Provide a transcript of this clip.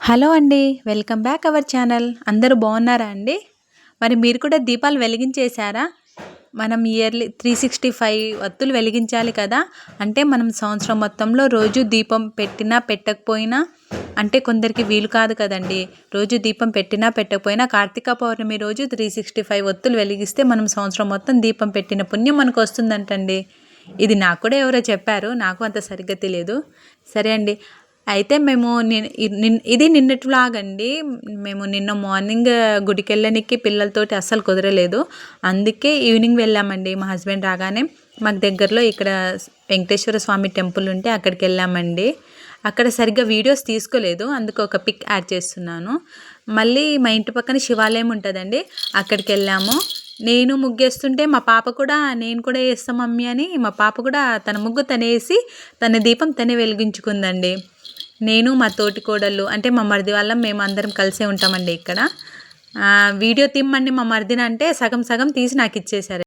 Hello అండి. Welcome back our channel. అందరూ బాగున్నారా అండి? మరి మీరు కూడా దీపాలు వెలిగించేశారా? మనం ఇయర్లీ 365 వత్తులు వెలిగించాలి కదా! అంటే మనం సంవత్సరం మొత్తంలో రోజు దీపం పెట్టినా పెట్టకపోయినా అంటే కొందరికి వీలు కాదు కదండీ. రోజు దీపం పెట్టినా పెట్టకపోయినా కార్తీక పౌర్ణమి రోజు 365 వత్తులు వెలిగిస్తే మనం సంవత్సరం మొత్తం దీపం పెట్టిన పుణ్యం మనకు వస్తుందంటండి. ఇది నాకు కూడా ఎవరో చెప్పారు. నాకు అంత సరిగ్గా తెలియదు. సరే అండి. అయితే మేము ఇది నిన్నటి వ్లాగ్ అండి. మేము నిన్న మార్నింగ్ గుడికెళ్ళనికి పిల్లలతోటి అస్సలు కుదరలేదు. అందుకే ఈవినింగ్ వెళ్ళామండి. మా హస్బెండ్ రాగానే మాకు దగ్గరలో ఇక్కడ వెంకటేశ్వర స్వామి టెంపుల్ ఉంటే అక్కడికి వెళ్ళామండి. అక్కడ సరిగ్గా వీడియోస్ తీసుకోలేదు, అందుకు ఒక పిక్ యాడ్ చేస్తున్నాను. మళ్ళీ మా ఇంటి పక్కన శివాలయం ఉంటుందండి, అక్కడికి వెళ్ళాము. నేను ముగ్గేస్తుంటే మా పాప కూడా నేను కూడా వేస్తాం మమ్మీ అని మా పాప కూడా తన ముగ్గు తనేసి తన దీపం తనే వెలిగించుకుందండి. నేను మా తోటి కోడళ్ళు అంటే మా మరిది వాళ్ళం మేము అందరం కలిసే ఉంటామండి ఇక్కడ. వీడియో తీయమండి మా మరిదిని అంటే సగం సగం తీసి నాకు ఇచ్చేశారు.